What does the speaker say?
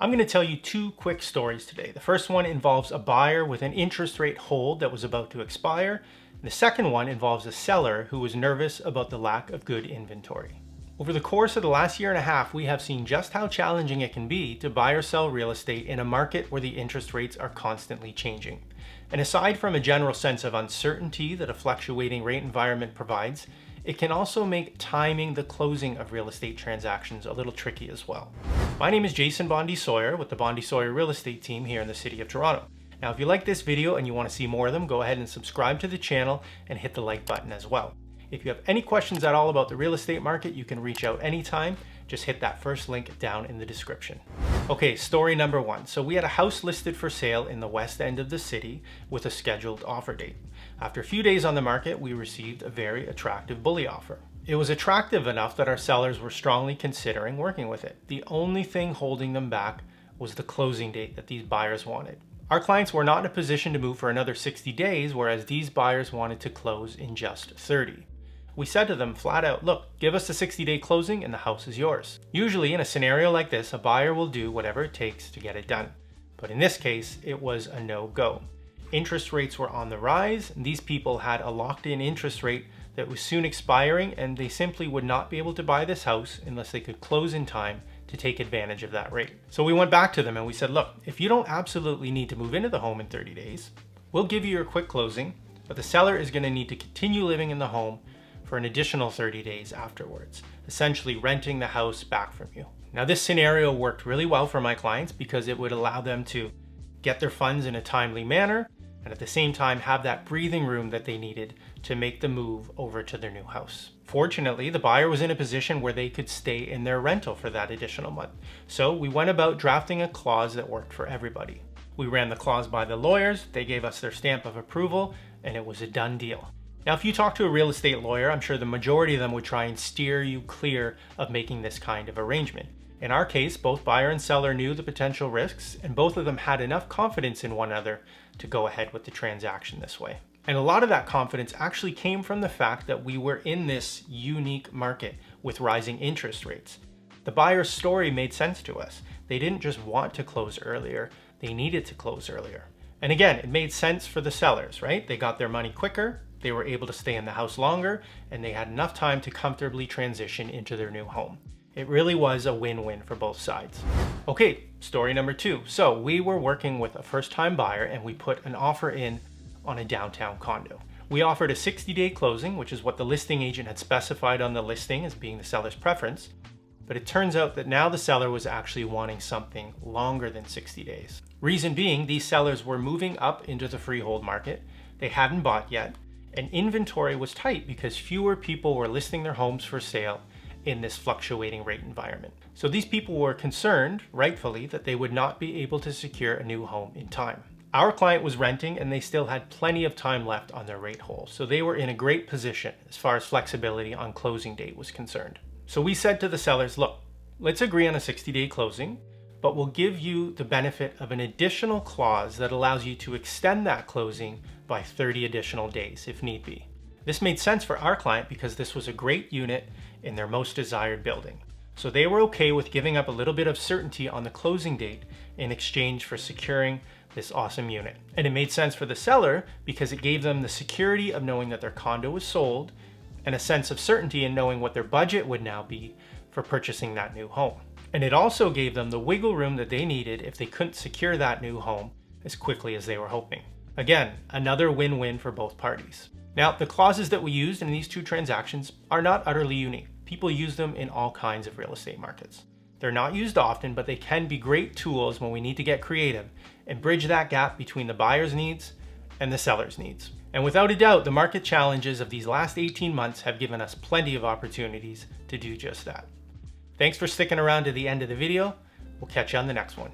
I'm going to tell you two quick stories today. The first one involves a buyer with an interest rate hold that was about to expire. The second one involves a seller who was nervous about the lack of good inventory. Over the course of the last year and a half, we have seen just how challenging it can be to buy or sell real estate in a market where the interest rates are constantly changing. And aside from a general sense of uncertainty that a fluctuating rate environment provides, it can also make timing the closing of real estate transactions a little tricky as well. My name is Jason Bondy-Sawyer with the Bondy-Sawyer real estate team here in the city of Toronto. Now, if you like this video and you want to see more of them, go ahead and subscribe to the channel and hit the like button as well. If you have any questions at all about the real estate market, you can reach out anytime. Just hit that first link down in the description. Okay, story number one. So we had a house listed for sale in the west end of the city with a scheduled offer date. After a few days on the market, we received a very attractive bully offer. It was attractive enough that our sellers were strongly considering working with it. The only thing holding them back was the closing date that these buyers wanted. Our clients were not in a position to move for another 60 days, whereas these buyers wanted to close in just 30. We said to them flat out, look, give us a 60-day closing and the house is yours. Usually in a scenario like this, a buyer will do whatever it takes to get it done. But in this case, it was a no-go. Interest rates were on the rise, and these people had a locked-in interest rate that was soon expiring, and they simply would not be able to buy this house unless they could close in time to take advantage of that rate. So we went back to them and we said, look, if you don't absolutely need to move into the home in 30 days, we'll give you your quick closing, but the seller is going to need to continue living in the home for an additional 30 days afterwards, essentially renting the house back from you. Now, this scenario worked really well for my clients because it would allow them to get their funds in a timely manner and at the same time have that breathing room that they needed to make the move over to their new house. Fortunately, the buyer was in a position where they could stay in their rental for that additional month. So we went about drafting a clause that worked for everybody. We ran the clause by the lawyers, they gave us their stamp of approval, and it was a done deal. Now, if you talk to a real estate lawyer, I'm sure the majority of them would try and steer you clear of making this kind of arrangement. In our case, both buyer and seller knew the potential risks, and both of them had enough confidence in one another to go ahead with the transaction this way. And a lot of that confidence actually came from the fact that we were in this unique market with rising interest rates. The buyer's story made sense to us. They didn't just want to close earlier, they needed to close earlier. And again, it made sense for the sellers, right? They got their money quicker, they were able to stay in the house longer, and they had enough time to comfortably transition into their new home. It really was a win-win for both sides. Okay, story number two. So we were working with a first-time buyer and we put an offer in on a downtown condo. We offered a 60-day closing, which is what the listing agent had specified on the listing as being the seller's preference. But it turns out that now the seller was actually wanting something longer than 60 days. Reason being, these sellers were moving up into the freehold market. They hadn't bought yet, and inventory was tight because fewer people were listing their homes for sale in this fluctuating rate environment. So these people were concerned, rightfully, that they would not be able to secure a new home in time. Our client was renting and they still had plenty of time left on their rate hold. So they were in a great position as far as flexibility on closing date was concerned. So we said to the sellers, look, let's agree on a 60-day closing, but we'll give you the benefit of an additional clause that allows you to extend that closing by 30 additional days if need be. This made sense for our client because this was a great unit in their most desired building. So they were okay with giving up a little bit of certainty on the closing date in exchange for securing this awesome unit. And it made sense for the seller because it gave them the security of knowing that their condo was sold and a sense of certainty in knowing what their budget would now be for purchasing that new home. And it also gave them the wiggle room that they needed if they couldn't secure that new home as quickly as they were hoping. Again, another win-win for both parties. Now, the clauses that we used in these two transactions are not utterly unique. People use them in all kinds of real estate markets. They're not used often, but they can be great tools when we need to get creative and bridge that gap between the buyer's needs and the seller's needs. And without a doubt, the market challenges of these last 18 months have given us plenty of opportunities to do just that. Thanks for sticking around to the end of the video. We'll catch you on the next one.